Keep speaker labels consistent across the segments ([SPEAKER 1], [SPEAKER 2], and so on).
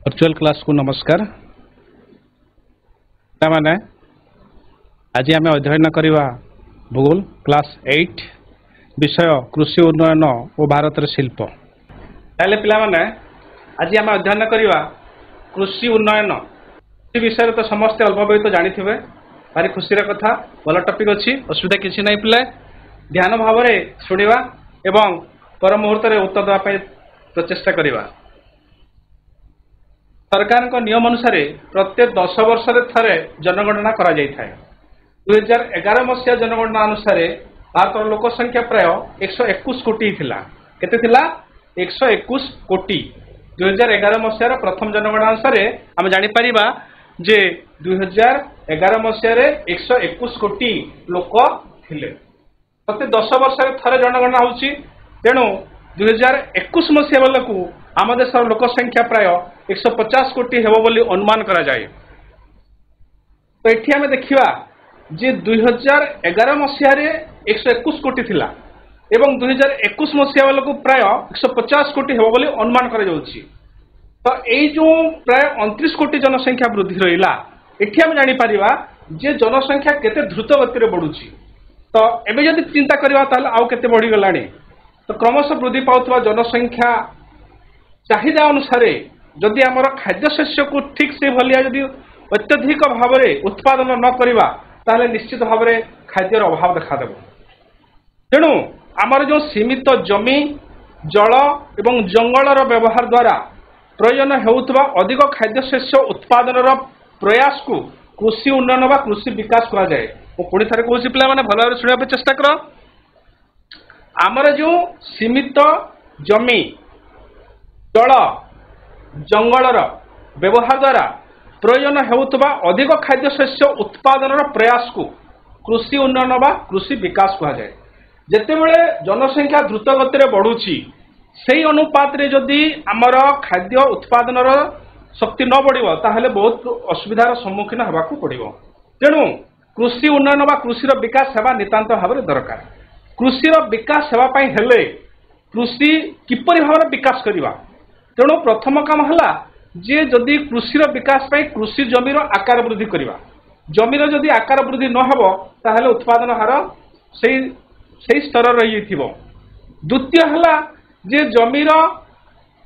[SPEAKER 1] Virtual class को नमस्कार। मैंने आज आम अध्ययन करवा भूगोल क्लास 8 विषय कृषि उन्नयन और भारत शिल्प। ताले पिला माने आज आम अध्ययन करवा कृषि उन्नयन विषय तो समस्ते अल्पबहित जानी थे। भारी खुशी कथा भल टपिक अच्छी असुविधा किसी ना पिला ध्यान भाव शुणा एवं पर मुहूर्त उत्तर देवाई प्रचेषा करवा। सरकार नियम अनुसार प्रत्येक 10 वर्ष थे जनगणना करा जाय थाए। 2011 मसीहा जनगणना अनुसार भारत लोक संख्या प्राय 121 कोटी थिला। केते थिला 121 कोटी। 2011 मसीहार प्रथम जनगणना अनुसार आम जानि परिबा जे 2011 मसीहारे 121 कोटी लोक थिले। प्रत्येक 10 वर्ष थे जनगणना होउची। तेणु 2021 मसीहा बेलू आम देशर लोक संख्या प्राय 150 कोटी हेबो बोली अनुमान करा जाए। तो एठी आमे देखिबा जे 2011 मसीहा रे 121 कोटी थिला एवं 2021 मसीहा बेलू प्राय 150 कोटी हेबो बोली अनुमान करा जाउची। तो एई जो प्राय 29 कोटी जनसंख्या वृद्धि रहिला एठी आमे जानि परिबा जे जनसंख्या केते द्रुत गति रे बढ़ुची। तो एबे जदि चिंता करबा ताले आउ केते बढ़ी गलानी। तो क्रमशः वृद्धि पाउथवा जनसंख्या चाहिदा अनुसार जदि आमर खाद्य शस्य को ठीक से भलिया जदि अत्यधिक भाव में उत्पादन न करवा ताहले निश्चित भाव में खाद्यर अभाव देखा देव। तेणु आमर जो सीमित जमी जल एवं जंगलर व्यवहार द्वारा प्रयोजन हेउथबा अधिक खाद्य शस्य उत्पादन प्रयास को कृषि उन्नयन बा कृषि विकास करा जाए। मु पुणी थरे कहूछि पिला माने भल भाव सुनिबा चेष्टा कर। आमर जो सीमित जमी जल जंगलर व्यवहार द्वारा प्रयोजन हेउथबा अधिक खाद्य शस्य उत्पादन प्रयास को कृषि उन्नयन बा कृषि विकास कहा जाए। जेतेबेले जनसंख्या द्रुत गति बढ़ुची सेही अनुपात रे जदि आमर खाद्य उत्पादन शक्ति न बढ़िबो ताहले बहुत असुविधार सम्मुखीन हेबाकू पड़िबो। तेणु कृषि उन्नयन बा कृषिर विकास हेबा नितांत भाव में दरकार। कृषिर विकास हेबा पई हेले कृषि किपरि भाव विकास करिबा। तेणु प्रथम काम है जे जदि कृषिर विकास पाई कृषि जमीर आकार वृद्धि करवा। जमीर जदि आकार वृद्धि न हो ताहले उत्पादन हार से स्तर रही। द्वितीय है जे जमीर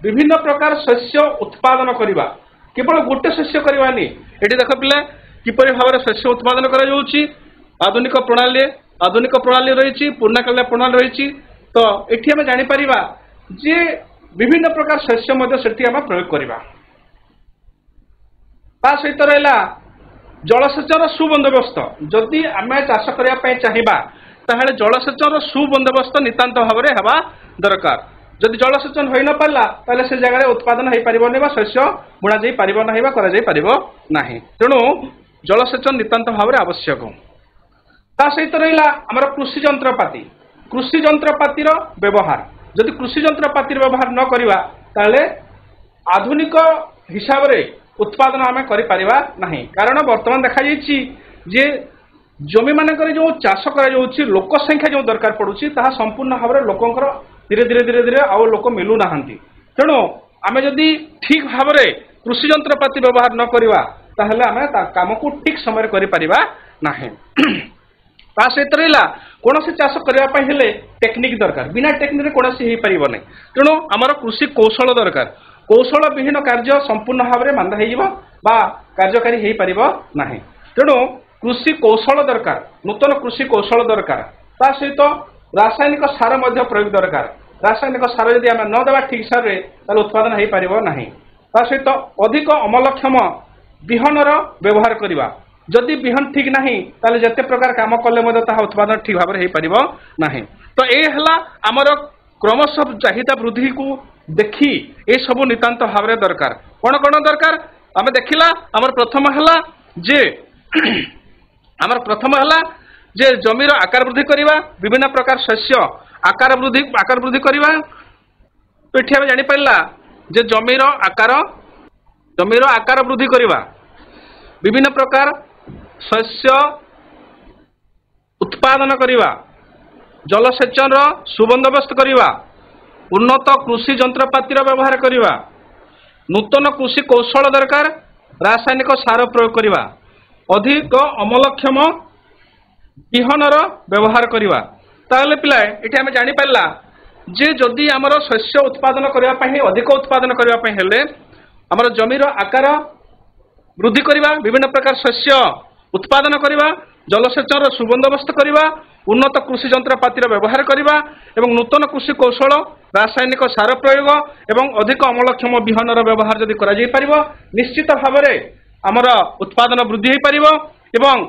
[SPEAKER 1] विभिन्न प्रकार शस्य उत्पादन करवा। केवल गोटे शस्य करवानी ये देख पिला किपरि भाव शस्य उत्पादन करा जाउची। आधुनिक प्रणाली रही पूर्णकालीन प्रणाली रही। तो ये आम जापर जे विभिन्न प्रकार शस्य प्रयोग करवा। सहित रहा जलसेचन सुबंदोबस्त। जदि आम चाष करने चाहिए ताहले जलसेचन सुबंदोबस्त नितांत भाव में हेबा दरकार। जदि जलसेचन हो न पारा ताहले से जगह उत्पादन हो पारिबनी बा शस्य बुणा जाई पारिबो नाही बा करा जाई पारिबो नाही। तेणु जलसेचन नितांत भाव में आवश्यक। सहित रहा आमर कृषि जंत्रपातिर व्यवहार। जदि कृषि जंत्रपाति व्यवहार न करवा ताहले आधुनिक हिसाब रे उत्पादन आम करिपारिबा नाही। कारण वर्तमान देखा जाइछि जे जमी मानकर जो चाष करा जाउछि लोक संख्या जो दरकार पड़ुछि ताहा संपूर्ण भाव में लोकंकर धीरे धीरे आउ लोक मिलु नाहंती। तेणु आम जदि ठीक भाव में कृषि जंत्रपाति व्यवहार न करवा ताहले आम काम को ठीक समय करिपारिबा नाही। सहित रहा कौन से चाष करने टेक्निक दरकार। बिना टेक्निक कौन से हो पार नहीं। तेणु आमर कृषि कौशल दरकार। कौशल विहीन कार्य संपूर्ण भाव में मांदा हो कार्यकारी हो पार ना। तेणु कृषि कौशल दरकार। नूतन कृषि कौशल दरकार। सहित रासायनिक सार प्रयोग दरकार। रासायनिक सार जदि आम न देवा ठीक हिसाब से उत्पादन हो पार ना। सहित अधिक अमलक्षम विहनर व्यवहार करवा। जदि बिहन ठीक नहीं ताले जते प्रकार काम कले उत्पादन ठीक भाव में हो पार ना। तो ये आमर क्रमशः चाहिदा वृद्धि को देखी ये सब नितांत भाव में दरकार। कौन कौन दरकार आम देखला आमर प्रथम है जे जमीर आकार वृद्धि करवा। विभिन्न प्रकार शस्य आकार वृद्धि करवा। तो ये आम जापर जे जमीर आकार वृद्धि करवा। विभिन्न प्रकार शस्य उत्पादन करवा। जलसेचन सुबंदोबस्त करवा। उन्नत कृषि जंत्रपातिर व्यवहार करवा। नूतन कृषि कौशल दरकार रासायनिक सार प्रयोग करवा अधिक अमलक्षम बिहनर व्यवहार करवा ताहले पिला एठी आमे जानि पारला जे जदि आमर शस्य उत्पादन करबा पई अधिक उत्पादन करबा पई हेले आमर जमीर आकार वृद्धि करवा विभिन्न प्रकार शस्य उत्पादन करवा जलसेचन सुबंदोबस्त करवा उन्नत कृषि जंत्रपातिर व्यवहार करवा एवं नूतन कृषि कौशल रासायनिक सार प्रयोग एवं अधिक अमलक्षम बिहनर व्यवहार जदि करा जाई परिबो निश्चित भाव में आमर उत्पादन वृद्धि हो परिबो एवं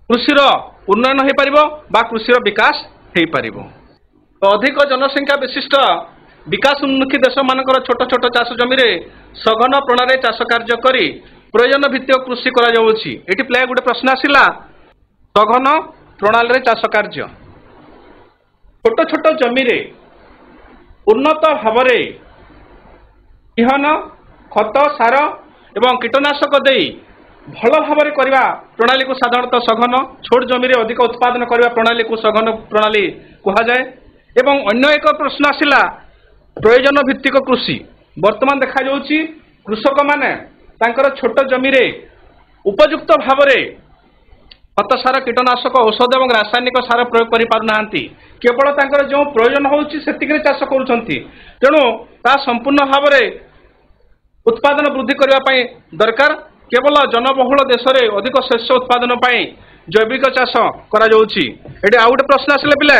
[SPEAKER 1] कृषिर उन्नयन हो परिबो बा कृषिर विकास हो परिबो। तो अधिक जनसंख्या विशिष्ट विकास उन्मुखी देश मानकर छोट छोट चाष जमी सघन प्रणाली चाष कार्य करी प्रयोजन भित्तिक कृषि करा जाउछि। एठी प्लाय गोटे प्रश्न आसिला सघन प्रणाली चाष कार्य छोट छोट जमी उन्नत भाव बिहन खत सार एवं कीटनाशक दे भल भाव करवा प्रणाली को साधारणतः सघन छोट जमी अधिक उत्पादन करवा प्रणाली को सघन प्रणाली कहुए। एवं अन्य एक प्रश्न आसिला प्रयोजन भित्तिक कृषि वर्तमान देखा जाउछि कृषक माने तांकर छोट जमी उपयुक्त भाव खत सार कीटनाशक औषध और रासायनिक सार प्रयोग कर पारना केवल तांकर जो प्रयोजन होउछि सेतिकरे चाष करूछंती तेणु ता संपूर्ण भाव उत्पादन वृद्धि करबा पई दरकार केवल जनबहुल देश में अधिक शस्य उत्पादन पई जैविक चाष करा जाउछि। एठी आ गोटे प्रश्न आसिले पिले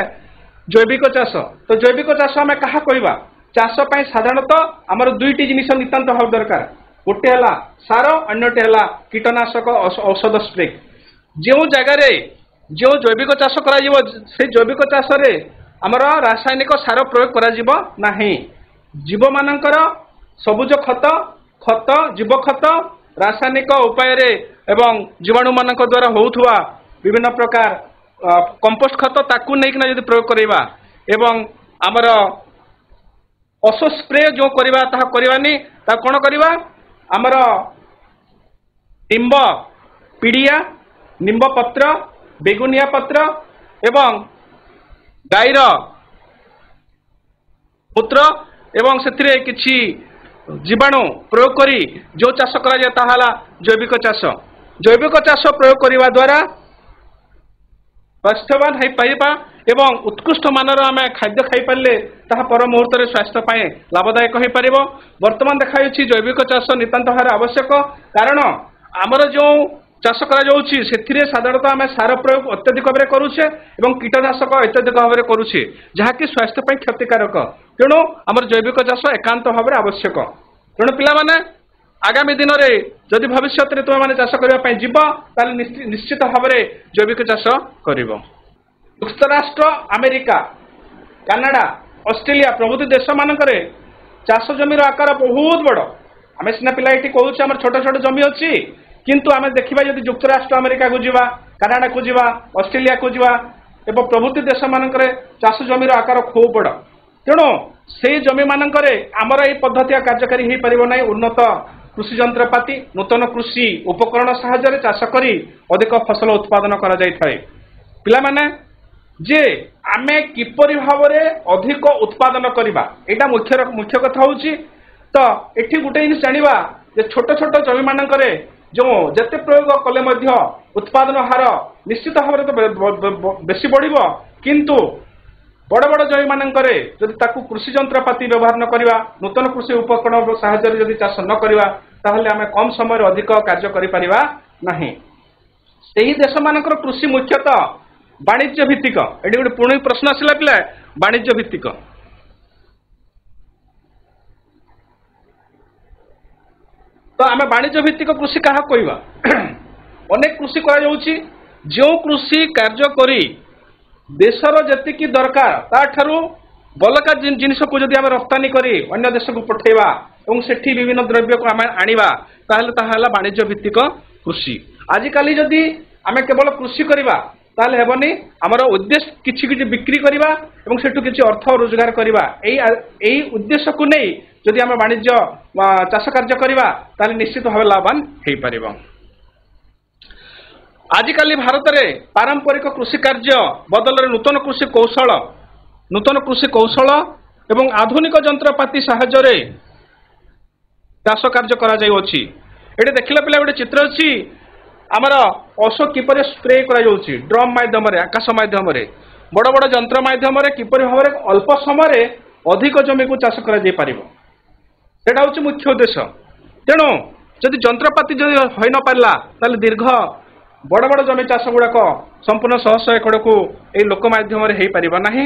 [SPEAKER 1] जैविक चाष तो जैविक चाष आम क्या कहवा चाष पई साधारणतः आमर दुईटी जिनिस नितांत भाव दरकार गोटे है सार अन्यटे है कीटनाशक औषध स्प्रे जो जगार जो जैविक चाष करा से जैविक चाष आमर रासायनिक सार प्रयोग करा नाही जीव मानकर सबुज खत खत जीव खत रासायनिक उपाय एवं जीवाणु मान द्वारा होउथुवा विभिन्न प्रकार कंपोस्ट खत ताकू नहीं यदि प्रयोग करवा एवं आमर पशु स्प्रे जो करवा ताहा करवानी ता कौन करवा आमर निम्ब पीड़िया निम्ब पत्र बेगुनिया पत्र एवं गाईर मूत्र एवं से किछि जीवाणु प्रयोग करी जो चाष करा जाए ताहाला जैविक चाष जैविक चाष प्रयोग करने द्वारा स्वास्थ्यवान हो पारिबा एवं उत्कृष्ट मानर आम खाद्य खाई पारे ताहा पर मुहूर्त स्वास्थ्य पाए लाभदायक हो पारिबो। वर्तमान देखा जैविक चाष नितांत भाव आवश्यक कारण आमर जो चाष करा जाउछि सेथिरे साधारणतः आम सार प्रयोग अत्यधिक भाव करुछे एवं कीटनाशक अत्यधिक भाव करुछे जहाँकि स्वास्थ्य पाई क्षतिकारक तेणु आमर जैविक चाष एकांत भाव आवश्यक। तेणु पिला माने आगामी दिन में जदि भविष्य में तुम मैंने चाष करने जीव ताले निश्चित भाव में जैविक चाष कर। युक्तराष्ट्र अमेरिका कानाडा ऑस्ट्रेलिया प्रभृति देश मानक चाष जमीर आकार बहुत बड़ आम सीना पिला ये कहूँ आम छोट छोट जमी अच्छी किंतु आम देखा जब युक्तराष्ट्र अमेरिका को जीवा कानाडा को जीवा ऑस्ट्रेलिया को जीवा एवं प्रभृति देश मानक चाष जमीर आकार खूब बड़ तेणु से जमी मानक आमर ये पद्धति कार्यकारी हो पार ना उन्नत कृषि जंत्रपाति नूतन कृषि उपकरण साहाय्य चाष करी अधिक फसल उत्पादन करा जाय थाए। पिला माने जे आमे किपरि भाव अधिक उत्पादन करवा यहाँ मुख्य कथा होची तो एठी गोटे जिनिस जानिबा जे छोट छोट जमी मानक जो जेते प्रयोग कले मध्य उत्पादन हार निश्चित भाव तो बेसी बढ़िबो किंतु बड़ बड़ जमी मानक जदि ताकू कृषि जंत्रपाति व्यवहार न करवा नूतन कृषि उपकरण साहाय्य जदि चाष न करवा ताहले आमे कम समय अधिक कार्य करि परिबा नाही। सेही देश मानकर कृषि मुख्यतः वाणिज्य भित्तिक एटी गोटे पुणी प्रश्न आसिला पिला वाणिज्य भित्तिक तो आम वाणिज्य भित्तिक कृषि क्या कहवा अनेक कृषि करा जाउछि जो कृषि कार्य करी देशर जेतिकी दरकार ताठारु बलका जिनिस को जदि आम रप्तानी करी अन्य देश को पठेवा और सेठी विभिन्न द्रव्य को आम आनिबा ताहले ताहा वाणिज्य भित्तिक कृषि। आजिकाली जदि आम केवल कृषि करवा ताहले हेबनी आमर उद्देश्य किछि किछि बिक्री करवा एवं सेठु किछि अर्थ रोजगार करवा एई उद्देश्य को नहीं जदि आम वाणिज्य चाष कार्य करवा ताहले निश्चित भाव लाभवान हो पारिबो। आजिकाली भारत में पारंपरिक कृषि कार्य बदल नूतन कृषि कौशल ଏବଂ ଆଧୁନିକ ଯନ୍ତ୍ରପାତି ସାହାଯ୍ୟରେ ଚାଷ କାର୍ଯ୍ୟ କରାଯାଉଅଛି। ଏଠି ଦେଖିଲା ପିଲା ଗୋଟେ ଚିତ୍ର ଅଛି, ଆମର ଔଷଧ କିପରି ସ୍ପ୍ରେ କରାଯାଉଛି ଡ୍ରମ୍ ମାଧ୍ୟମରେ, ଆକାଶ ମାଧ୍ୟମରେ, ବଡ଼ ବଡ଼ ଯନ୍ତ୍ର ମାଧ୍ୟମରେ କିପରି ଭାବରେ ଅଳ୍ପ ସମୟରେ ଅଧିକ ଜମିକୁ ଚାଷ କରାଯାଇପାରିବ, ସେଇଟା ହେଉଛି ମୁଖ୍ୟ ଉଦ୍ଦେଶ୍ୟ। ତେଣୁ ଯଦି ଯନ୍ତ୍ରପାତି ଯଦି ହୋଇ ନ ପାରିଲା ତାହେଲେ ଦୀର୍ଘ ବଡ଼ ବଡ଼ ଜମି ଚାଷ ଗୁଡ଼ାକ ସମ୍ପୂର୍ଣ୍ଣ ଶହ ଶହ ଏକଡ଼କୁ ଏହି ଲୋକ ମାଧ୍ୟମରେ ହୋଇପାରିବ ନାହିଁ।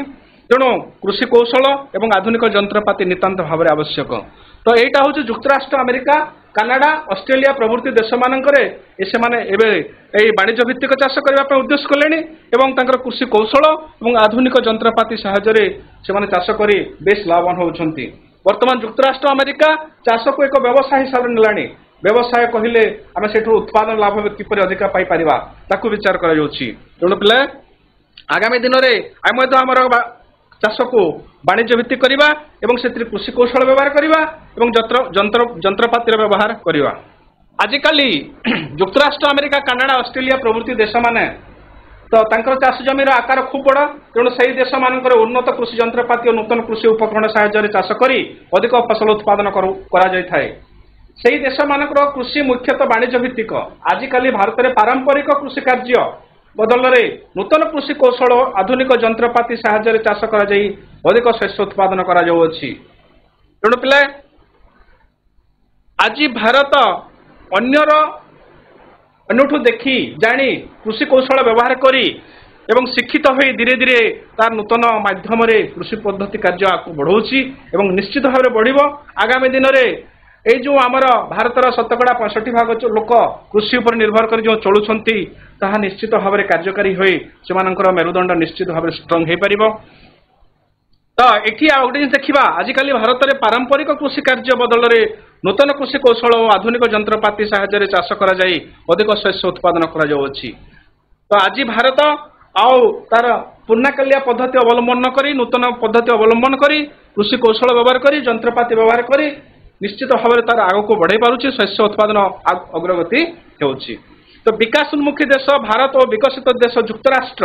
[SPEAKER 1] ତେଣୁ କୃଷି କୌଶଳ ଏବଂ ଆଧୁନିକ ଯନ୍ତ୍ରପାତି ନିତାନ୍ତ ଭାବରେ ଆବଶ୍ୟକ। ତ ଏଇଟା ହେଉଛି ଯୁକ୍ତରାଷ୍ଟ୍ର ଆମେରିକା, କାନାଡ଼ା, ଅଷ୍ଟ୍ରେଲିଆ ପ୍ରଭୃତି ଦେଶମାନଙ୍କରେ ସେମାନେ ଏବେ ଏହି ବାଣିଜ୍ୟ ଭିତ୍ତିକ ଚାଷ କରିବା ପାଇଁ ଉଦ୍ଦେଶ୍ୟ କଲେଣି ଏବଂ ତାଙ୍କର କୃଷି କୌଶଳ ଏବଂ ଆଧୁନିକ ଯନ୍ତ୍ରପାତି ସାହାଯ୍ୟରେ ସେମାନେ ଚାଷ କରି ବେଶ ଲାଭବାନ ହେଉଛନ୍ତି। ବର୍ତ୍ତମାନ ଯୁକ୍ତରାଷ୍ଟ୍ର ଆମେରିକା ଚାଷକୁ ଏକ ବ୍ୟବସାୟ ହିସାବରେ ନେଲାଣି। ବ୍ୟବସାୟ କହିଲେ ଆମେ ସେଠୁ ଉତ୍ପାଦନ ଲାଭ କିପରି ଅଧିକା ପାଇପାରିବା ତାକୁ ବିଚାର କରାଯାଉଛି। ତେଣୁ ପିଲା ଆଗାମୀ ଦିନରେ ଆମେ ମଧ୍ୟ ଆମର ଚାଷକୁ ବାଣିଜ୍ୟ ଭିତ୍ତିକ କରିବା ଏବଂ ସେଥିରେ କୃଷି କୌଶଳ ବ୍ୟବହାର କରିବା ଏବଂ ଯନ୍ତ୍ରପାତିର ବ୍ୟବହାର କରିବା। ଆଜିକାଲି ଯୁକ୍ତରାଷ୍ଟ୍ର ଆମେରିକା, କାନାଡ଼ା, ଅଷ୍ଟ୍ରେଲିଆ ପ୍ରଭୃତି ଦେଶମାନେ ତ ତାଙ୍କର ଚାଷ ଜମିର ଆକାର ଖୁବ୍ ବଡ଼। ତେଣୁ ସେହି ଦେଶମାନଙ୍କର ଉନ୍ନତ କୃଷି ଯନ୍ତ୍ରପାତି ଓ ନୂତନ କୃଷି ଉପକରଣ ସାହାଯ୍ୟରେ ଚାଷ କରି ଅଧିକ ଫସଲ ଉତ୍ପାଦନ କରାଯାଇଥାଏ। ସେହି ଦେଶମାନଙ୍କର କୃଷି ମୁଖ୍ୟତଃ ବାଣିଜ୍ୟ ଭିତ୍ତିକ। ଆଜିକାଲି ଭାରତରେ ପାରମ୍ପରିକ କୃଷି କାର୍ଯ୍ୟ ବଦଳରେ ନୂତନ କୃଷି କୌଶଳ ଆଧୁନିକ ଯନ୍ତ୍ରପାତି ସାହାଯ୍ୟରେ ଚାଷ କରାଯାଇ ଅଧିକ ଶସ୍ୟ ଉତ୍ପାଦନ କରାଯାଉଅଛି। ତେଣୁ ପିଲା ଆଜି ଭାରତ ଅନ୍ୟଠୁ ଦେଖି ଜାଣି କୃଷି କୌଶଳ ବ୍ୟବହାର କରି ଏବଂ ଶିକ୍ଷିତ ହୋଇ ଧୀରେ ଧୀରେ ତାର ନୂତନ ମାଧ୍ୟମରେ କୃଷି ପଦ୍ଧତି କାର୍ଯ୍ୟ ଆଗକୁ ବଢ଼ାଉଛି ଏବଂ ନିଶ୍ଚିତ ଭାବରେ ବଢ଼ିବ। ଆଗାମୀ ଦିନରେ এই যে আমার ভারতের শতকড়া 65% লোক কৃষি উপরে নির্ভর করে যে চলুচ্ছেন তাহা নিশ্চিত ভাবে কার্যকারী হয়ে সে মেরুদণ্ড নিশ্চিত ভাবে স্ট্রং হয়ে পারিব। তো এটি আর গোটে জিনিস দেখা আজকাল ভারতের পারম্পরিক কৃষি কার্য বদলরে নূতন কৃষি কৌশল ও আধুনিক যন্ত্রপাতি সাহায্যে চাষ করা যাই অধিক শস্য উৎপাদন করা যাচ্ছে। তো আজি ভারত আও তার পূর্ণাকালিয়া পদ্ধতি অবলম্বন করি নূতন পদ্ধতি অবলম্বন করি কৃষি কৌশল ব্যবহার করি যন্ত্রপাতি ব্যবহার করি নিশ্চিত ভাবে তার আগକୁ বড়াই পারুছে শস্য উৎপাদন অগ্রগতি ହେଉଛି। তো বিকাশ উন্মুখী দেশ ভারত ও বিকশিত দেশ যুক্তরাষ্ট্র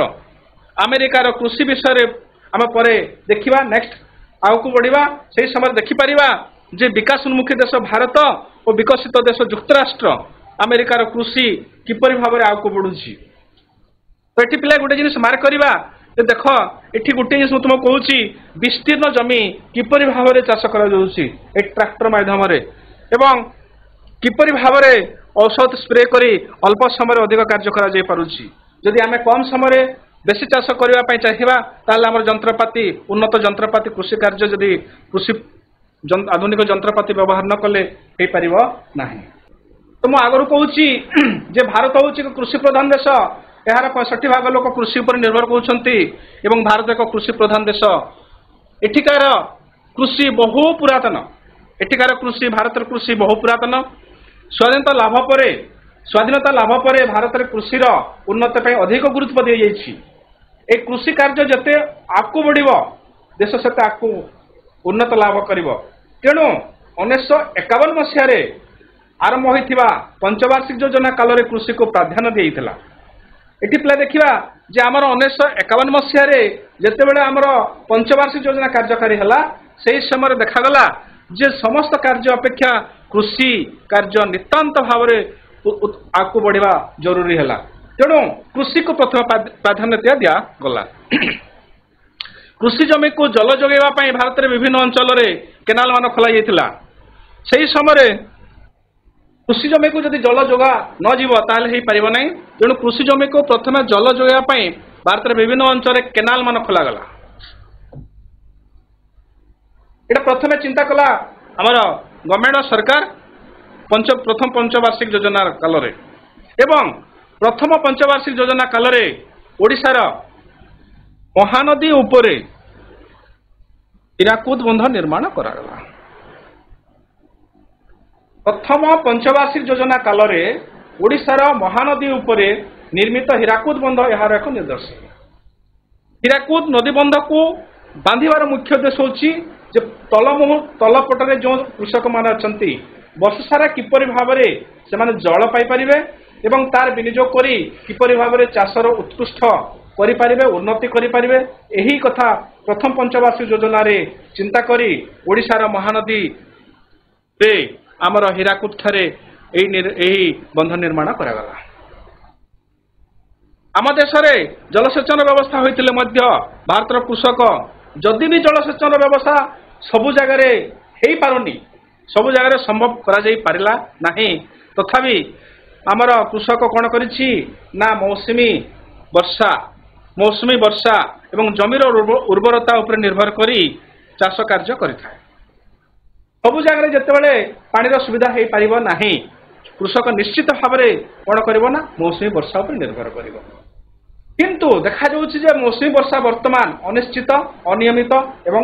[SPEAKER 1] আমেরিকার কৃষি বিষয়ে আমি পরে দেখিবা নেক্সট আগକୁ বড়িবা সেই সময় দেখিপারিবা যে বিকাশ উন্মুখী দেশ ভারত ও বিকশিত দেশ যুক্তরাষ্ট্র আমেরিকার কৃষি কিপরি ভাবে আগକୁ বড়ুছি। তো এটি পিলা গোটে জিনিস মার্ক করিবা যে দেখ এটি গোটে জিনিস তোমাকে কହୁছি বিস্তীর্ণ জমি কিপরি ভাবে চাষ করা যাচ্ছে এই ট্রাক্টর মাধ্যমে এবং কিপরি ভাবে ঔষধ স্প্রে করে অল্প সময় অধিক কার্য করা যাই পারুছি। যদি আমি কম সময়ে বেশি চাষ করা চাহিবা তাহলে আমার যন্ত্রপাতি উন্নত যন্ত্রপাতি কৃষি কার্য যদি কৃষি আধুনিক যন্ত্রপাতি ব্যবহার ন কলে হয়ে পারিব না। তো মু আগর কହୁছি যে ভারত হচ্ছে কৃষি প্রধান দেশ। এর 65% লোক কৃষি উপরে নির্ভর করছেন এবং ভারত এক কৃষি প্রধান দেশ। এঠিকার কৃষি বহু পুরাতন। এঠিকার কৃষি ভারতের কৃষি বহু পুরাতন। স্বাধীনতা লাভ পরে ভারতের কৃষির উন্নতি পাই অধিক গুরুত্ব দিয়ে যাইছি। এই কৃষি কার্য যেতে আগକୁ বড়িব দেশ সেতে আগକୁ উন্নত লাভ করিব। তেণু 1951 মସିହାରେ আরম্ভ হইଥିବା পঞ্চবার্ষিক যোজনা কালরে কৃষিকে প্রাধান্য দিয়েছিল। এটি পিলা দেখা যে আমার 1951 মସିହାରେ যেতবে আমার পঞ্চবার্ষিক যোজনা কার্যকারী হল সেই সময় দেখাগলা যে সমস্ত কার্য অপেক্ষা কৃষি কার্য নিতান্ত ভাবে আগକୁ বড়িবা জরুরি হল। তেণু কৃষিকে প্রথম প্রাধান্য দিগলা। কৃষি জমিকে জল যোগাইবা ভারতের বিভিন্ন অঞ্চলের কেনাল মান খোলা যাইতিলা। সেই সময় কৃষি জমিকে যদি জল যোগা নযিব তাহলে হয়ে পারিব নাই। তেণু কৃষি জমিকে প্রথমে জল যোগাইবা ভারতের বিভিন্ন অঞ্চলে কেনাল মান খোলাগলা। এটা প্রথমে চিন্তা কলা আমার গভর্নমেন্ট সরকার প্রথম পঞ্চবার্ষিক যোজনার কালরে এবং প্রথম পঞ্চবার্ষিক যোজনা কালরে ওড়িশার মহানদী উপরে হীরাকুদ বন্ধ নির্মাণ করাগলা। প্রথম পঞ্চবার্ষিক যোজনা কালরে ওড়িশার মহানদী উপরে নির্মিত হীরাকুদ বন্ধ এর এক নিদর্শন। হীরাকুদ নদী বন্ধকু বাঁধিবার মুখ্য উদ্দেশ্য হচ্ছে যে তলপটরে যে কৃষক মানে অনেক বর্ষ সারা কিপরি ভাবে সে জল পাইপারে এবং তার বিনিয়োগ করে কিপরি ভাবে চাষর উৎকৃষ্ট କରିପାରିବେ ଉନ୍ନତି କରିପାରିବେ ଏହି କଥା ପ୍ରଥମ ପଞ୍ଚବାର୍ଷିକ ଯୋଜନାରେ ଚିନ୍ତା କରି ଓଡ଼ିଶାର ମହାନଦୀ ରେ ଆମର ହୀରାକୁଦ ଠାରେ ଏହି ବନ୍ଧ ନିର୍ମାଣ କରାଗଲା। ଆମ ଦେଶରେ ଜଳସେଚନ ବ୍ୟବସ୍ଥା ହୋଇଥିଲେ ମଧ୍ୟ ଭାରତର କୃଷକ ଯଦି ବି ଜଳସେଚନ ବ୍ୟବସ୍ଥା ସବୁ ଜାଗାରେ ହେଇପାରୁନି ସବୁ ଜାଗାରେ ସମ୍ଭବ କରାଯାଇ ପାରିଲା ନାହିଁ ତଥାପି ଆମର କୃଷକ କ'ଣ କରିଛି ନା ମୌସୁମୀ ବର୍ଷା ଏବଂ ଜମିର ଉର୍ବରତା ଉପରେ ନିର୍ଭର କରି ଚାଷ କାର୍ଯ୍ୟ କରିଥାଏ। ସବୁ ଜାଗାରେ ଯେତେବେଳେ ପାଣିର ସୁବିଧା ହେଇପାରିବ ନାହିଁ କୃଷକ ନିଶ୍ଚିତ ଭାବରେ କ'ଣ କରିବ ନା ମୌସୁମୀ ବର୍ଷା ଉପରେ ନିର୍ଭର କରିବ। କିନ୍ତୁ ଦେଖାଯାଉଛି ଯେ ମୌସୁମୀ ବର୍ଷା ବର୍ତ୍ତମାନ ଅନିଶ୍ଚିତ ଅନିୟମିତ ଏବଂ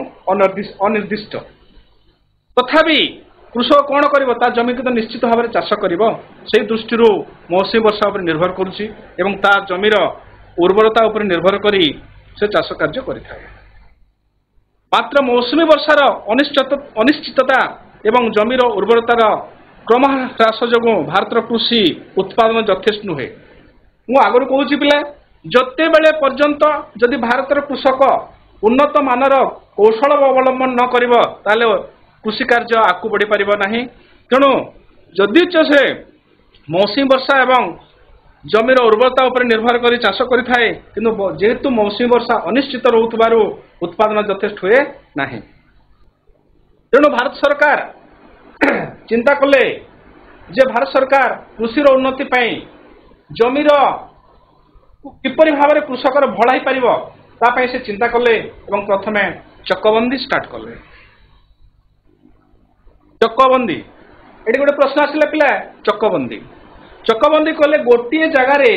[SPEAKER 1] ଅନିର୍ଦ୍ଦିଷ୍ଟ ତଥାପି କୃଷକ କ'ଣ କରିବ ତା ଜମିକୁ ତ ନିଶ୍ଚିତ ଭାବରେ ଚାଷ କରିବ ସେହି ଦୃଷ୍ଟିରୁ ମୌସୁମୀ ବର୍ଷା ଉପରେ ନିର୍ଭର କରୁଛି ଏବଂ ତା ଜମିର ଉର୍ବରତା ଉପରେ ନିର୍ଭର କରି ସେ ଚାଷ କାର୍ଯ୍ୟ କରିଥାଏ। ମାତ୍ର ମୌସୁମୀ ବର୍ଷାର ଅନିଶ୍ଚିତତା ଏବଂ ଜମିର ଉର୍ବରତାର କ୍ରମ ହ୍ରାସ ଯୋଗୁଁ ଭାରତର କୃଷି ଉତ୍ପାଦନ ଯଥେଷ୍ଟ ନୁହେଁ। ମୁଁ ଆଗରୁ କହୁଛି ପିଲା ଯେତେବେଳେ ପର୍ଯ୍ୟନ୍ତ ଯଦି ଭାରତର କୃଷକ ଉନ୍ନତ ମାନର କୌଶଳ ଅବଲମ୍ବନ ନ କରିବ ତାହେଲେ କୃଷି କାର୍ଯ୍ୟ ଆଗକୁ ବଢ଼ିପାରିବ ନାହିଁ। ତେଣୁ ଯଦି ସେ ମୌସୁମୀ ବର୍ଷା ଏବଂ ଜମିର ଉର୍ବରତା ଉପରେ ନିର୍ଭର କରି ଚାଷ କରିଥାଏ କିନ୍ତୁ ଯେହେତୁ ମୌସୁମୀ ବର୍ଷା ଅନିଶ୍ଚିତ ରହୁଥିବାରୁ ଉତ୍ପାଦନ ଯଥେଷ୍ଟ ହୁଏ ନାହିଁ। ତେଣୁ ଭାରତ ସରକାର ଚିନ୍ତା କଲେ ଯେ ଭାରତ ସରକାର କୃଷିର ଉନ୍ନତି ପାଇଁ ଜମିର କିପରି ଭାବରେ କୃଷକର ଭଳ ହେଇପାରିବ ତା ପାଇଁ ସେ ଚିନ୍ତା କଲେ ଏବଂ ପ୍ରଥମେ ଚକବନ୍ଦୀ ଷ୍ଟାର୍ଟ କଲେ। ଚକବନ୍ଦୀ ଏଠି ଗୋଟେ ପ୍ରଶ୍ନ ଆସିଲା ପିଲା ଚକବନ୍ଦୀ କଲେ ଗୋଟିଏ ଜାଗାରେ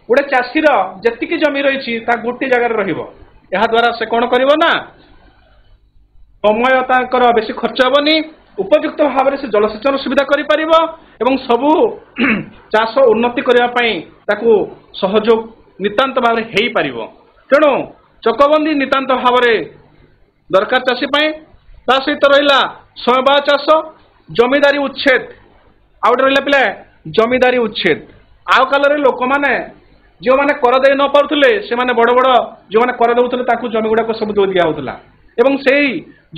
[SPEAKER 1] ଗୋଟେ ଚାଷୀର ଯେତିକି ଜମି ରହିଛି ତା ଗୋଟିଏ ଜାଗାରେ ରହିବ। ଏହାଦ୍ୱାରା ସେ କ'ଣ କରିବ ନା ସମୟ ତାଙ୍କର ବେଶୀ ଖର୍ଚ୍ଚ ହେବନି ଉପଯୁକ୍ତ ଭାବରେ ସେ ଜଳସେଚନ ସୁବିଧା କରିପାରିବ ଏବଂ ସବୁ ଚାଷ ଉନ୍ନତି କରିବା ପାଇଁ ତାକୁ ସହଯୋଗ ନିତାନ୍ତ ଭାବରେ ହେଇପାରିବ। ତେଣୁ ଚକବନ୍ଦୀ ନିତାନ୍ତ ଭାବରେ ଦରକାର ଚାଷୀ ପାଇଁ। ତା ସହିତ ରହିଲା ସମବାୟ ଚାଷ ଜମିଦାରୀ ଉଚ୍ଛେଦ ଆଉ ଗୋଟେ ରହିଲା ପିଲା ଜମିଦାରୀ ଉଚ୍ଛେଦ। ଆଉ କାଳରେ ଲୋକମାନେ ଯେଉଁମାନେ କର ଦେଇ ନ ପାରୁଥିଲେ ସେମାନେ ବଡ଼ ବଡ଼ ଯେଉଁମାନେ କର ଦେଉଥିଲେ ତାଙ୍କୁ ଜମି ଗୁଡ଼ାକ ସବୁ ଦିଆ ହେଉଥିଲା ଏବଂ ସେଇ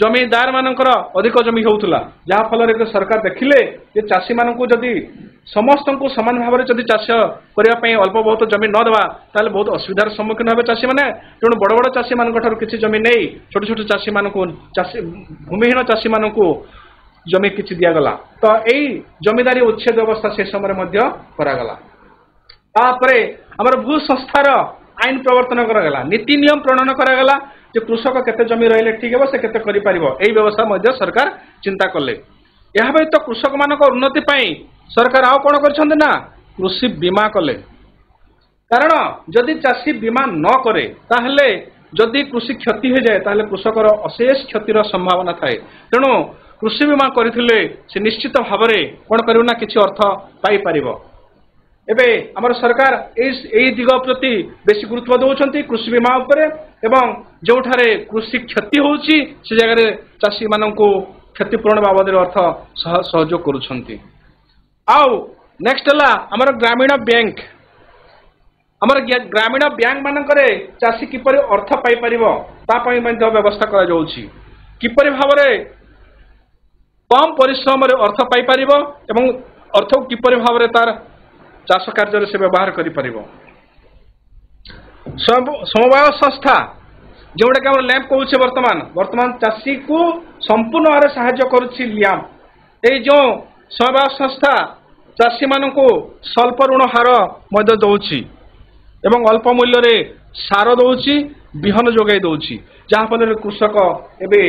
[SPEAKER 1] ଜମିଦାର ମାନଙ୍କର ଅଧିକ ଜମି ହେଉଥିଲା ଯାହାଫଳରେ ସରକାର ଦେଖିଲେ ଯେ ଚାଷୀମାନଙ୍କୁ ଯଦି ସମସ୍ତଙ୍କୁ ସମାନ ଭାବରେ ଯଦି ଚାଷ କରିବା ପାଇଁ ଅଳ୍ପ ବହୁତ ଜମି ନ ଦେବା ତାହେଲେ ବହୁତ ଅସୁବିଧାର ସମ୍ମୁଖୀନ ହେବେ ଚାଷୀମାନେ। ତେଣୁ ବଡ଼ ବଡ଼ ଚାଷୀମାନଙ୍କ ଠାରୁ କିଛି ଜମି ନେଇ ଛୋଟ ଛୋଟ ଚାଷୀମାନଙ୍କୁ ଭୂମିହୀନ ଚାଷୀମାନଙ୍କୁ ଜମି କିଛି ଦିଆଗଲା। ତ ଏଇ ଜମିଦାରୀ ଉଚ୍ଛେଦ ବ୍ୟବସ୍ଥା ସେ ସମୟରେ ମଧ୍ୟ କରାଗଲା। ତାପରେ ଆମର ଭୂ ସଂସ୍ଥାର ଆଇନ ପ୍ରବର୍ତ୍ତନ କରାଗଲା ନୀତି ନିୟମ ପ୍ରଣୟନ କରାଗଲା ଯେ କୃଷକ କେତେ ଜମି ରହିଲେ ଠିକ ହେବ ସେ କେତେ କରିପାରିବ ଏହି ବ୍ୟବସ୍ଥା ମଧ୍ୟ ସରକାର ଚିନ୍ତା କଲେ। ଏହା ବ୍ୟତୀତ କୃଷକମାନଙ୍କ ଉନ୍ନତି ପାଇଁ ସରକାର ଆଉ କ'ଣ କରିଛନ୍ତି ନା କୃଷି ବୀମା କଲେ। କାରଣ ଯଦି ଚାଷୀ ବୀମା ନ କରେ ତାହେଲେ ଯଦି କୃଷି କ୍ଷତି ହୋଇଯାଏ ତାହେଲେ କୃଷକର ଅଶେଷ କ୍ଷତିର ସମ୍ଭାବନା ଥାଏ। ତେଣୁ କୃଷି ବୀମା କରିଥିଲେ ସେ ନିଶ୍ଚିତ ଭାବରେ କ'ଣ କରିବ ନା କିଛି ଅର୍ଥ ପାଇପାରିବ। ଏବେ ଆମର ସରକାର ଏହି ଦିଗ ପ୍ରତି ବେଶୀ ଗୁରୁତ୍ୱ ଦେଉଛନ୍ତି କୃଷି ବୀମା ଉପରେ ଏବଂ ଯେଉଁଠାରେ କୃଷି କ୍ଷତି ହେଉଛି ସେ ଜାଗାରେ ଚାଷୀମାନଙ୍କୁ କ୍ଷତିପୂରଣ ବାବଦରେ ଅର୍ଥ ସହଯୋଗ କରୁଛନ୍ତି। ଆଉ ନେକ୍ସଟ ହେଲା ଆମର ଗ୍ରାମୀଣ ବ୍ୟାଙ୍କ। ଆମର ଗ୍ରାମୀଣ ବ୍ୟାଙ୍କ ମାନଙ୍କରେ ଚାଷୀ କିପରି ଅର୍ଥ ପାଇପାରିବ ତା ପାଇଁ ମଧ୍ୟ ବ୍ୟବସ୍ଥା କରାଯାଉଛି। କିପରି ଭାବରେ କମ୍ ପରିଶ୍ରମରେ ଅର୍ଥ ପାଇପାରିବ ଏବଂ ଅର୍ଥକୁ କିପରି ଭାବରେ ତାର ଚାଷ କାର୍ଯ୍ୟରେ ସେ ବ୍ୟବହାର କରିପାରିବ। ସମବାୟ ସଂସ୍ଥା ଯେଉଁଟାକି ଆମର ଲ୍ୟାମ୍ପ କହୁଛେ ବର୍ତ୍ତମାନ ଚାଷୀକୁ ସମ୍ପୂର୍ଣ୍ଣ ଭାବରେ ସାହାଯ୍ୟ କରୁଛି ଲ୍ୟାମ୍ପ। ଏଇ ଯେଉଁ ସମବାୟ ସଂସ୍ଥା ଚାଷୀମାନଙ୍କୁ ସ୍ୱଳ୍ପ ଋଣ ହାର ମଧ୍ୟ ଦେଉଛି ଏବଂ ଅଳ୍ପ ମୂଲ୍ୟରେ ସାର ଦେଉଛି ବିହନ ଯୋଗାଇ ଦେଉଛି ଯାହାଫଳରେ କୃଷକ ଏବେ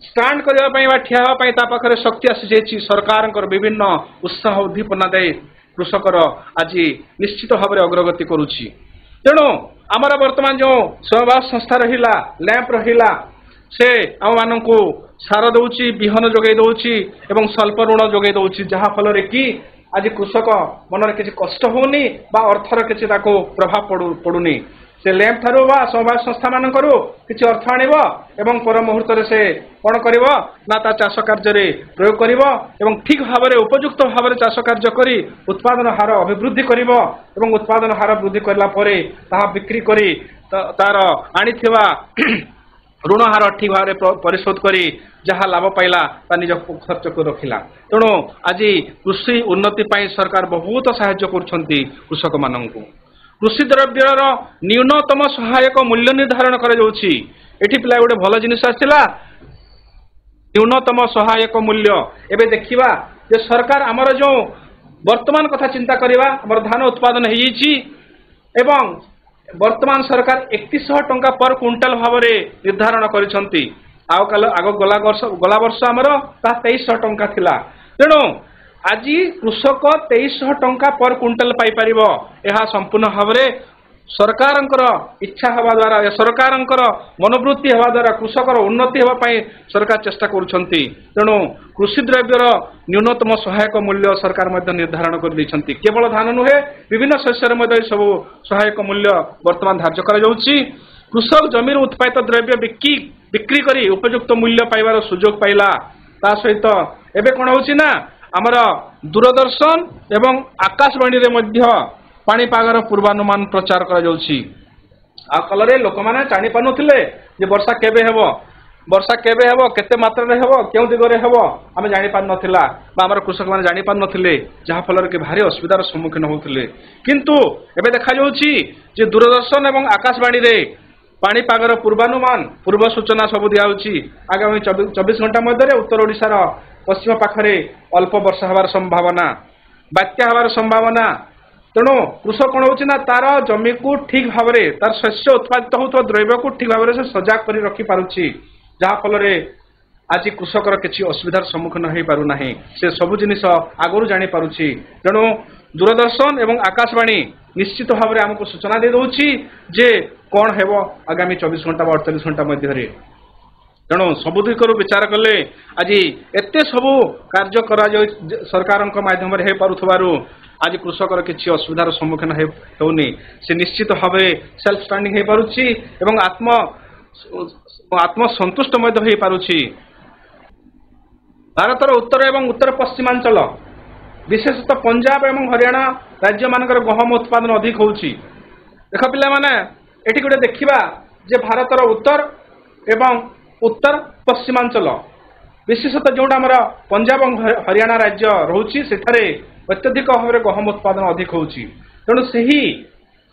[SPEAKER 1] ଷ୍ଟାଣ୍ଡ କରିବା ପାଇଁ ବା ଠିଆ ହେବା ପାଇଁ ତା ପାଖରେ ଶକ୍ତି ଆସିଯାଇଛି। ସରକାରଙ୍କର ବିଭିନ୍ନ ଉତ୍ସାହ ଉଦ୍ଦୀପନା ଦେଇ କୃଷକର ଆଜି ନିଶ୍ଚିତ ଭାବରେ ଅଗ୍ରଗତି କରୁଛି। ତେଣୁ ଆମର ବର୍ତ୍ତମାନ ଯେଉଁ ସମବାୟ ସଂସ୍ଥା ରହିଲା ଲ୍ୟାମ୍ପ ରହିଲା ସେ ଆମମାନଙ୍କୁ ସାର ଦେଉଛି ବିହନ ଯୋଗାଇ ଦେଉଛି ଏବଂ ସ୍ୱଳ୍ପ ଋଣ ଯୋଗାଇ ଦେଉଛି ଯାହାଫଳରେ କି ଆଜି କୃଷକ ମନରେ କିଛି କଷ୍ଟ ହେଉନି ବା ଅର୍ଥର କିଛି ତାକୁ ପ୍ରଭାବ ପଡ଼ୁନି। ସେ ଲ୍ୟାମ୍ପ ଠାରୁ ବା ସମବାୟ ସଂସ୍ଥା ମାନଙ୍କରୁ କିଛି ଅର୍ଥ ଆଣିବ ଏବଂ ପର ମୁହୂର୍ତ୍ତରେ ସେ କ'ଣ କରିବ ନା ତା ଚାଷ କାର୍ଯ୍ୟରେ ପ୍ରୟୋଗ କରିବ ଏବଂ ଠିକ୍ ଭାବରେ ଉପଯୁକ୍ତ ଭାବରେ ଚାଷ କାର୍ଯ୍ୟ କରି ଉତ୍ପାଦନ ହାର ଅଭିବୃଦ୍ଧି କରିବ ଏବଂ ଉତ୍ପାଦନ ହାର ବୃଦ୍ଧି କରିଲା ପରେ ତାହା ବିକ୍ରି କରି तार आनिथिबा ऋण हार ठीक भाव में परिशोध करी जहाँ लाभ पाइला ता निज खर्च को रखिला। तेणु आज कृषि उन्नति पाई सरकार बहुत साहाय्य करुछंती कृषक माननकु। कृषि द्रव्यर न्यूनतम सहायक मूल्य निर्धारण करा जाउछि। एठी पिला गोटे भल जिनिस आसिला न्यूनतम सहायक मूल्य। एबे देखिबा जे सरकार हमर जो वर्तमान कथा चिंता करिबा हमर धान उत्पादन हो जाइछि एवं वर्तमान सरकार 3100 टंका पर क्विंटाल भाव में निर्धारण करिसंती। आग गला वर्ष आमर 2300 टंका थिला। तेणु आज कृषक 2300 टंका पर क्विंटाल पाई परिबो। यह संपूर्ण भाव में सरकारंकर इच्छा हवा द्वारा सरकारंकर मनोवृत्ति हवा द्वारा कृषकर उन्नति हवा पाई सरकार चेष्टा करुछंती। तेणु कृषि द्रव्यर न्यूनतम सहायक मूल्य सरकार मध्य निर्धारण कर दैछंती। केवल धान नुहे विभिन्न शस्यर मध्य सब सहायक मूल्य वर्तमान धार्य करा जाउछि। कृषक जमीर उत्पादित द्रव्य बिक्री करी उपयुक्त मूल्य पाइबार सुजोग पाइला। ता सहित एबे कोन होछि ना हमर दूरदर्शन एवं आकाशवाणी रे मध्य पाणीपागर पूर्वानुमान प्रचार करा जाउछि। आ कलरे लोक माने जानि पानुथिले जे वर्षा केबे हेबो केते मात्रा रे हेबो केउ दिगरे हेबो आमे जानि पान नथिला बा हमर कृषक माने जानि पान नथिले जहा फलर के भारी असुविधार सम्मुखीन होउथिले। किंतु एबे देखा जाउछि जे दूरदर्शन एवं आकाशवाणी रे पाणीपागर पूर्वानुमान पूर्व सूचना सब दिया होछि। आगामी 24 घंटा मध्य उत्तर ओडिशार पश्चिम पाखरे अल्प वर्षा हवार संभावना बात्या हवार संभावना। तेणु कृषक कौन होना तार जमी को ठीक भाव में तार शस्य उत्पादित होता द्रव्य को ठीक भाव में सजाग कर रखि पारुछि जहाँफल आज कृषकर किसी असुविधार सम्मुखीन हो पारना से सब जिनिस आगु जानी पारुछि। तेणु दूरदर्शन एवं आकाशवाणी निश्चित भाव में आमको सूचना दे दौछि जे कौन हेब आगामी 24 घंटा 48 घंटा मध्य। तेणु सबु दिगरु विचार कले आज एते सबु कार्य करा सरकार माध्यम हो पारुथबारु आज कृषकर किसी असुविधार सम्मुखीन होनी से निश्चित भाव सेल्फ स्टैंडिंग हो पारुछि एवं आत्मसंतुष्ट हो पारुछि। भारतर उत्तर एवं उत्तर पश्चिमांचल विशेषतः पंजाब एवं हरियाणा राज्य मानकर गहम उत्पादन अधिक होउछि। देख पिला माने एठी गोटे देखिबा जे भारतर उत्तर एवं उत्तर पश्चिमांचल विशेषतः जोटा आमर पंजाब और हरियाणा राज्य रोची सेठारे अत्यधिक भाव में गहम उत्पादन अधिक होउछि। तेणु सही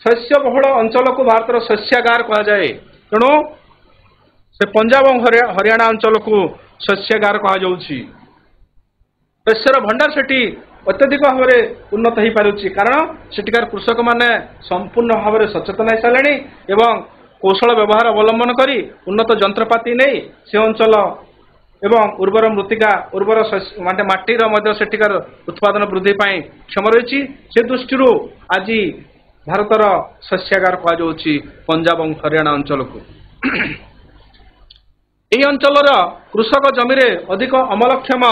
[SPEAKER 1] शस्य बहुल अंचल को भारतर शस्यागार कहा जाए। तेणु से पंजाब और हरियाणा अंचल को शस्यागार कहा जाउछि। शस्यर भंडार सेठी अत्यधिक भाव में उन्नत हो पारुछि कारण सेठिकार कृषक माने संपूर्ण भाव में सचेतन हो सारे एवं कौशल व्यवहार अवलंबन करी उन्नत जंत्रपाति नहीं से अंचल एवं उर्वर मृत्तिका उर्वर माने माटीर मध्य सेठिकार उत्पादन वृद्धि पाई क्षम रही। से दृष्टि आज भारतर शस्यागार कहा जाउछि पंजाब और हरियाणा अंचल को। यही अंचलर कृषक जमी अधिक अमलक्षम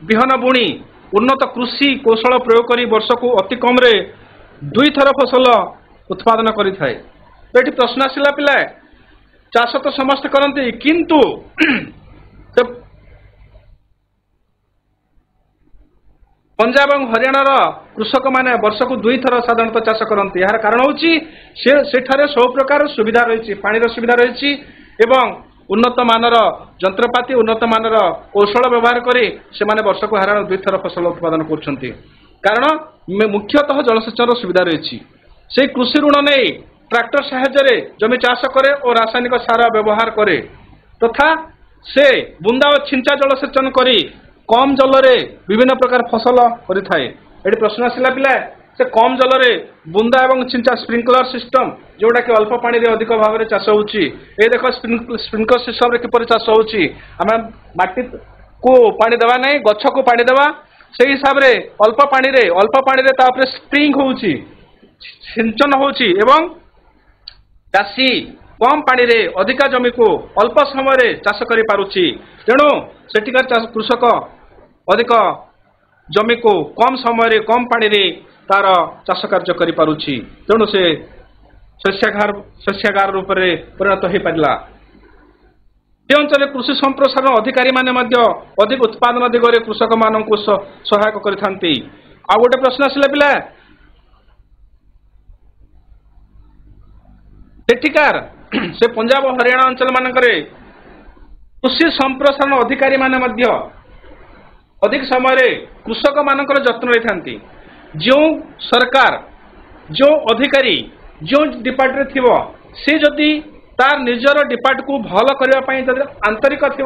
[SPEAKER 1] विहन बुणी उन्नत कृषि कौशल प्रयोग करी वर्ष को अति कम रे 2 थर फसल उत्पादन करि थाए। तो ये प्रश्न आसला पिला चाष तो समस्त करते किंतु पंजाब और हरियाणार कृषक माने वर्ष को 2 थर साधारणतः चाष करते। यार कारण होची सेठारे सब प्रकार सुविधा रही पानी सुविधा रही एवं उन्नत मानर जंत्रपाति उन्नत मानर कौशल व्यवहार करी से माने वर्ष को हारण 2 थर फसल उत्पादन करछंती। कारण मुख्यतः जलसेचन सुविधा रही से कृषि ऋण नहीं ट्रैक्टर साहाय्य जमी चाष करे और रासायनिक सार व्यवहार करे तथा से बुंदा और छिंचा जलसेचन करी कम जल रे विभिन्न प्रकार फसल करिथाए। एटी प्रश्न आसिला पिला से कम जल रे बुंदा एवं छिंचा स्प्रिंकलर सिस्टम जोटा कि अल्प पानी रे अधिक भाव में चाष होउछि। ए देखो स्प्रिंकलर सिस्टम रे किपर चाष होउछि आमे माटी को पानी देवा नहीं गछ को पानी देवा से हिसाब रे अल्प पानी रे तापरे स्प्रिंग होउछि सिंचन होउछि एवं चाषी कम पानी रे अधिका जमी को अल्प समय रे चाष करि पारुछि। तेणु सेठिकार कृषक अधिक जमी को कम समय रे कम पानी रे तार चाष कार्य करि पारुछि। तेणु से शस्यागार रूप में परिणत हो पारा। ये अंचल कृषि संप्रसारण अधिकारी माने मध्य अधिक उत्पादन दिगरे कृषक मानक सहायक करिथांती। आ गोटे प्रश्न आसिला पिला सेठिकार से पंजाब और हरियाणा अंचल मानकरे कृषि संप्रसारण अधिकारी माने मध्य अधिक समय कृषक मानकर जत्न लेथांती। जो सरकार जो अधिकारी जो डिपार्टमेंट थी से जदि तार निजर डिपार्ट को भल करने आंतरिक थी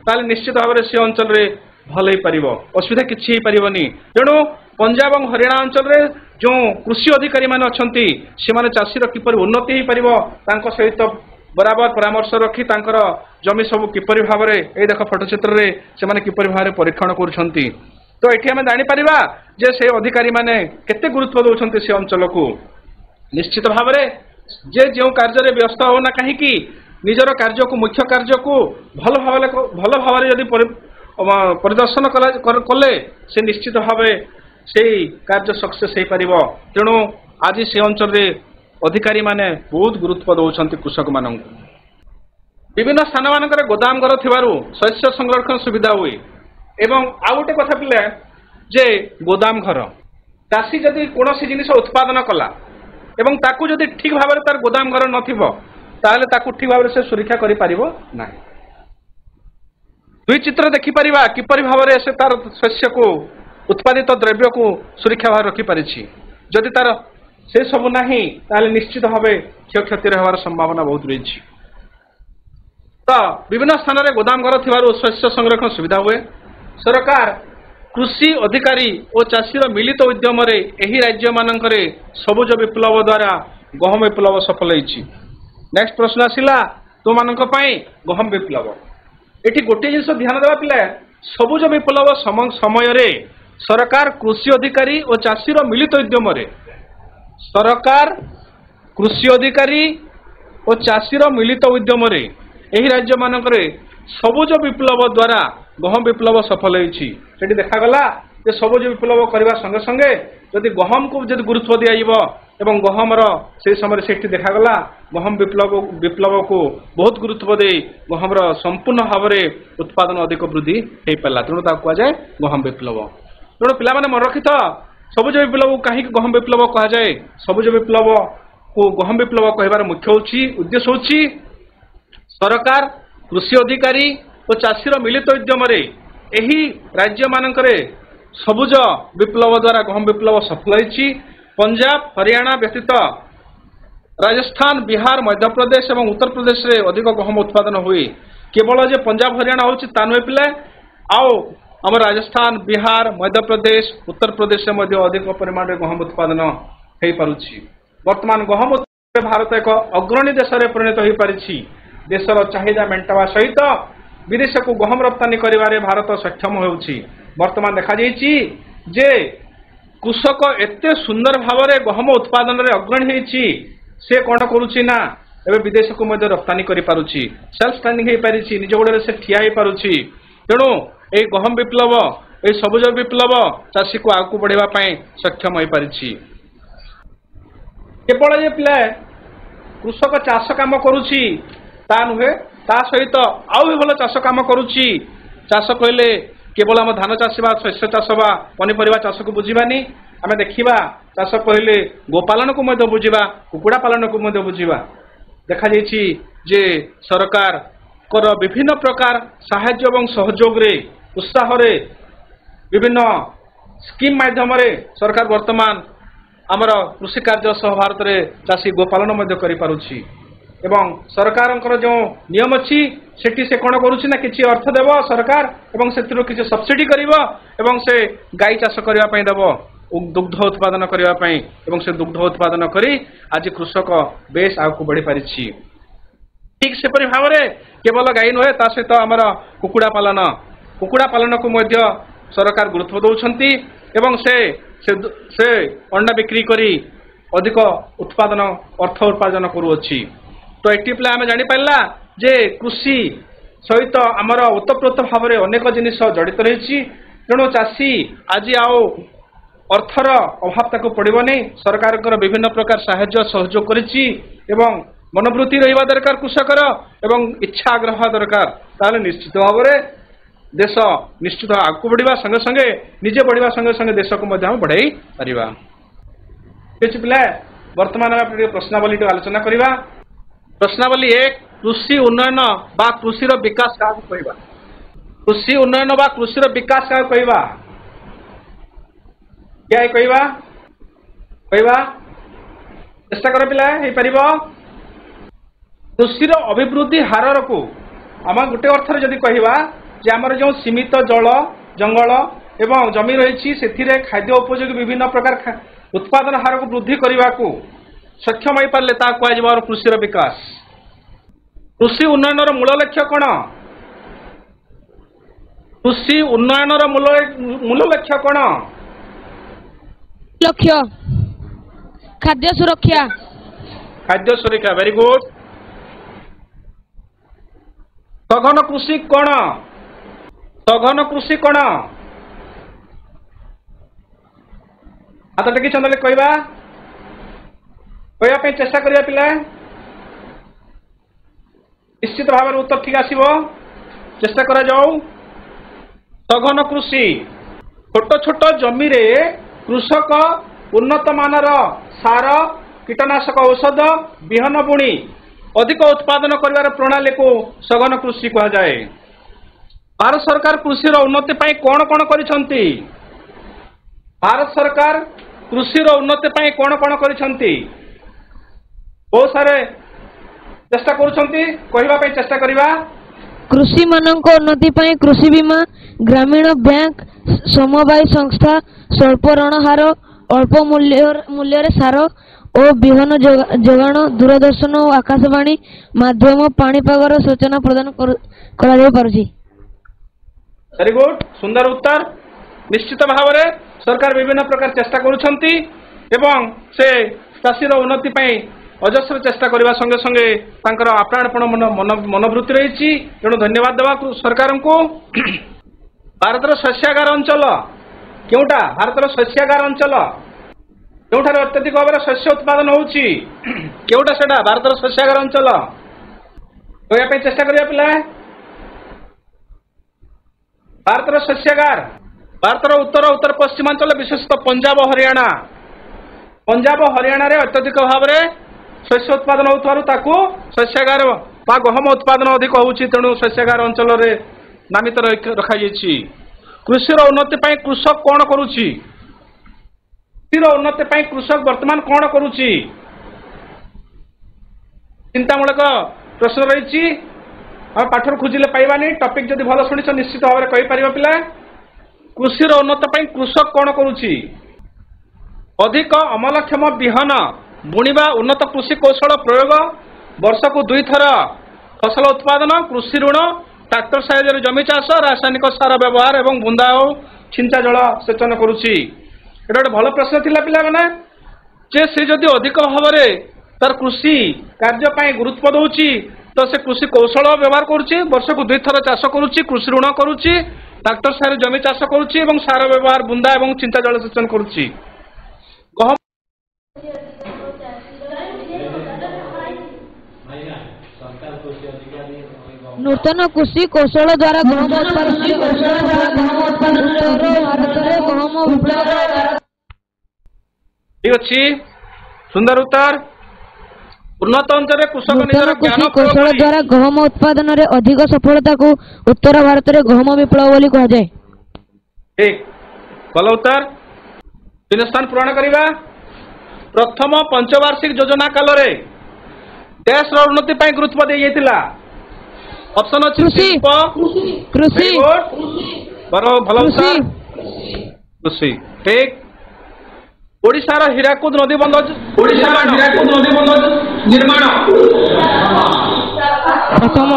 [SPEAKER 1] ताले निश्चित भाव में से अंचल में भल हो पार असुविधा किसी पारनी। तेणु पंजाब और हरियाणा अंचल में जो कृषि अधिकारी मान अच्छा से चाषीर किपर उन्नति हो पार सहित बराबर परामर्श रखी तांकर जमी सब किपर भाव में ये देख फोटोचित्र से किपर भाव में परीक्षण करुँच। तो ये आम जापर जे से अधिकारी माने केते गुरुत्व दौरान से अंचल को निश्चित भाव में जे जो कार्य व्यस्त होना कहीं निजर कार्य को मुख्य कार्य को भल भाव यदि परिदर्शन कले से निश्चित भाव से कार्य सक्सेस हो पार। तेणु आज से अंचल अधिकारी माने बहुत गुरुत्व दौरान कृषक मान विभिन्न स्थान मानक गोदाम घर थिबारु शस्य संरक्षण सुविधा हुए। एवं आउ गोटे कथा पिले जे गोदाम घर चाषी जदि कौन जिनिस उत्पादन कला एवं ताकू जदि ठीक भाव तार गोदाम घर नथिबो ताले ताकू ठीक भाव से सुरक्षा करि पारिबो नाही। दुई चित्र देखि परिबा किपरि भाव से तार शस्य को उत्पादित द्रव्य को सुरक्षा भाव रखि पारिछि। जदि तार से सब नाही ताले निश्चित भाव क्षयक्षति होवार संभावना बहुत रही। तो विभिन्न स्थान में गोदाम घर थिबारु शस्य संरक्षण सुविधा हुए। सरकार कृषि अधिकारी और चाषीर मिलित उद्यम एही राज्य मानकरे सबुज विप्लव द्वारा गहम विप्लव सफल होइछि। नेक्स्ट प्रश्न आसिला तो मानक पई गहम विप्लव। एठी गोटे जिनिस ध्यान देवा पिला सबुज विप्लव समय रे सरकार कृषि अधिकारी और चाषीर मिलित उद्यम सरकार कृषि अधिकारी और चाषीर मिलित उद्यम एही राज्य मानकरे सबुज विप्लव द्वारा गहम विप्लव सफल होइछि। सेठी देखागला जे सबुज विप्लव करबा संगे संगे यदि गहम को जदि गुरुत्व दियाइबो एवं गहमर से समय सेठी देखागला गहम विप्लव को बहुत गुरुत्व दे गहमर संपूर्ण भाव में उत्पादन अधिक वृद्धि हो पारा। तेणु कह जाए गहम विप्लव। तेणु पिला माने मन रखिथ सबुज विप्लव कहीं गहम विप्लव कह जाए। सबुज विप्लव को गहम विप्लव कहबार मुख्य उद्देश्य होछि सरकार कृषि अधिकारी और चाषीर मिलित उद्यम एही राज्य मानकरे सबुज विप्लव द्वारा गहम विप्लव सफल होइछि। पंजाब हरियाणा व्यतीत राजस्थान बिहार मध्य प्रदेश और उत्तर प्रदेश रे अधिक गहम उत्पादन हुए। केवल जे पंजाब हरियाणा होछि तानुए पिले आओ आम राजस्थान बिहार मध्य प्रदेश उत्तर प्रदेश में अधिक परिमाण में गहम उत्पादन हो पारुछि। वर्तमान गहम भारत एक अग्रणी देश में परिणत हो पारिछि। देशर चाहिदा मेंटावा सहित विदेश को गहम रप्तानी करिबारे भारत सक्षम होउछि। वर्तमान देखा जाइछि जे कृषक एते सुंदर भाव में गहम उत्पादन रे अग्रणी होइछि से कोन करूछि ना एबे विदेश को मध्य रप्तानी करि पारुछि। सेल्फ स्टैंडिंग हो पारिछि निज गोड़े से ठिया हो पारुछि। तेणु ए गहम विप्लव ए सबुज विप्लव चाषी को आगू बढ़ेबा पई सक्षम हो पारिछि। केवल जे पिला कृषक चाष काम करूछि ता नुहे ता सहित आउ भी भल चाष काम करुच्ची। चाष कहले केवल आम धान चाष बा शस्य चाष बा पनीपरिया चाष को बुझीबानी आम देखा चाष कहले गोपालन को मध्य बुझीबा कुकुड़ा पालन को मध्य बुझीबा। देखा जाइछि जे सरकार कर विभिन्न प्रकार साहाय्य एवं सहयोग रे उत्साह रे विभिन्न स्कीम माध्यम रे सरकार वर्तमान आमर कृषि कार्य सह भारत रे चाषी गोपालन मध्य करि पारुछि। एवं सरकार जो नियम अच्छी सेठी से कौन करुच्ची ना किसी अर्थ देव सरकार एवं से किसी सब्सिडी कर से गाई चाष करने देव दुग्ध उत्पादन करने एवं से दुग्ध उत्पादन करी आज कृषक बेस आगू बढ़ी पारी। ठीक सेपरी भाव में केवल गाई नुहे ता सहित आमर कुकुड़ा पालन को मध्य सरकार गुरुत्व दौरान एवं से अंडा बिक्री करी अधिक उत्पादन अर्थ उपार्जन करुच्ची। तो ये पे आम जापारा जे कृषि सहित आमर ओतप्रोत भाव में अनेक जिनिस जड़ित रही। तेणु चाषी आज आओ अर्थर अभाव पड़ोनी सरकार विभिन्न प्रकार साहाय्य सहयोग करिछि एवं मनोवृत्ति रहा दरकार कृषकर एवं इच्छा आग्रह दरकार ताले निश्चित भाव में देश निश्चित आगू बढ़ा संगे संगे निजे बढ़ा संगे संगे देश को बढ़ाई पारिबा। पिला वर्तमान प्रश्नावली आलोचना करवा। प्रश्नावली 1 कृषि उन्नयन बा कृषि विकास क्या कहवा कृषि उन्नयन बा कृषि विकास क्या कहवा क्या कहवा कहवा चेष्टा कर पिला हे परिबो कृषि अभिवृद्धि हार को आम गोटे अर्थ जदि कहवा जे आमर जो सीमित जल जंगल एवं जमी रही से खाद्य उपयोगी विभिन्न प्रकार उत्पादन हार को वृद्धि करने को सक्षम हो पारे कह कृषि विकास कृषि उन्नयन मूल लक्ष्य कौन कृषि उन्नयन मूल लक्ष्य कौन
[SPEAKER 2] लक्ष्य खाद्य सुरक्षा
[SPEAKER 1] वेरी गुड सघन कृषि कौन सघन कृषि कौन हाथ टेकी चंदले कहवा चेष्टा करिया पिला निश्चित भाव में उत्तर ठीक आसीबो चेष्टा करा जाऊ सघन कृषि छोट छोट जमी रे कृषक उन्नत मानर सार कीटनाशक औषध बिहन बुणी अधिक उत्पादन करिवार प्रणाली को सघन कृषि कहा जाए। भारत सरकार कृषि उन्नति पाई कौन कौन करिसंती भारत सरकार कृषि उन्नति पाई कौन कौन करिसंती बहुत सारे चेष्टा करुछंती कहवा पे चेष्टा करिवा
[SPEAKER 2] कृषि मानक उन्नति पाई कृषि बीमा ग्रामीण बैंक समवाय संस्था स्वल्प ऋण हार अल्प मूल्य सार और बिहन जोगाण दूरदर्शन और आकाशवाणी माध्यम पाणीपागर सूचना प्रदान करा जाय पारुछि।
[SPEAKER 1] वेरी गुड सुंदर उत्तर निश्चित भाव में सरकार विभिन्न प्रकार चेष्टा करुछंती एवं से चाषीर उन्नति पाई अजस्र चेष्टा करने संगे संगे तांकर आप्राणपण मनोवृत्ति रही तेणु धन्यवाद देवा सरकार को। भारतर शस्यागार अंचल क्योंटा भारतर शस्यागार अंचल क्योंठार अत्यधिक भाव में शस्य उत्पादन होउची क्योंटा सेटा भारतर शस्यागार अंचल कहया चेष्टा करिया पिला भारतर शस्यागार भारतर उत्तर उत्तर पश्चिमांचल विशेषतः पंजाब हरियाणा रे अत्यधिक भाव में शस्य उत्पादन होतारु शस्यागार बा गहम उत्पादन अधिक होउची तेणु शस्यागार अंचल रे नामित रखा जाइछि। कृषि उन्नति पाई कृषक कौन करुछि कृषि उन्नति पाई कृषक वर्तमान कौन करुछि चिंतामूलक प्रश्न रही हम पाठर खोजिले पाइबानी टॉपिक जदि भल शुणी निश्चित भाव में कहि परिबा पिला कृषि उन्नति पाई कृषक कौन करुछि अधिक अमलक्षम बिहन बुणिबा उन्नत कृषि कौशल प्रयोग वर्ष को 2 थर फसल उत्पादन कृषि ऋण ट्रैक्टर साहाय्य जमी चाष रासायनिक सार व्यवहार एवं बुंदा और छिंचा जल सेचन करुछि। एटा गोटे भल प्रश्न थिला पिला माने जे से जदि अधिक भाव में तार कृषि कार्य पाई गुरुत्व दउछि तो से कृषि कौशल व्यवहार करुछि वर्ष को 2 थर चाष करुछि कृषि ऋण करुछि ट्रैक्टर साहाय्य जमी चाष करुछि एवं सार व्यवहार बुंदा एवं छिंचा जल सेचन करुछि।
[SPEAKER 2] नूतन कृषि कौशल द्वारा गहम उत्पादन गहम
[SPEAKER 1] ठीक अच्छी सुंदर उत्तर उन्नत अंचल कृषक
[SPEAKER 2] नूतन कृषि कौशल द्वारा गहम उत्पादन रे अधिक सफलता को उत्तर भारत रे गहम विप्लव बोली कहा जाए।
[SPEAKER 1] ठीक भल उत्तर 3 स्थान पूरण करिबा प्रथम पंचवार्षिक योजना काल रे देश रो उन्नति पाई गुरुत्व दे जायतिला ऑप्शन अछि शिल्प
[SPEAKER 2] कृषि
[SPEAKER 1] भल उत्तर कृषि ठीक ओडिशार हीराकुद नदी बंध निर्माण
[SPEAKER 2] प्रथम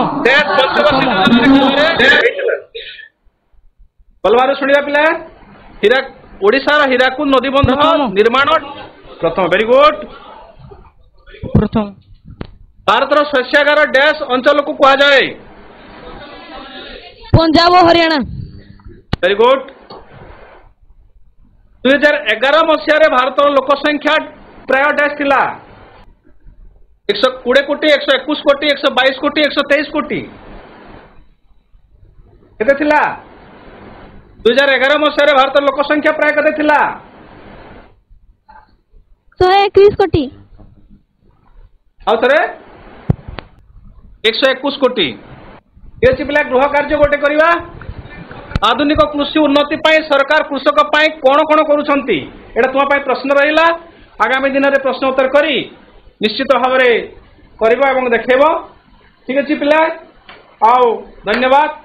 [SPEAKER 1] बलवार शुणिया पिला ओडिशार हीराकुद नदी बंध निर्माण प्रथम वेरी गुड
[SPEAKER 2] प्रथम
[SPEAKER 1] भारतर शस्यागार डैश अंचल को कहा जाए
[SPEAKER 2] पंजाब हरियाणा
[SPEAKER 1] वेरी गुड 2011 मसीह भारत लोक संख्या प्राय डैश थिला 120 कोटी 121 कोटी 122 कोटी 123 कोटी केते थिला 2011 मसीह भारत लोक संख्या प्राय केते थिला
[SPEAKER 2] 121 कोटी
[SPEAKER 1] आउ थरे 121 कोटी ये अछि पिला गृह कार्य गोटे करवा आधुनिक कृषि उन्नति पाई सरकार कृषक पाई कौन कौन करुछंती एटा तुम पाई प्रश्न रहिला आगामी दिन में प्रश्न उत्तर करी निश्चित भाव में करबो एवं देखैबो ठीक अछि पिला आओ धन्यवाद।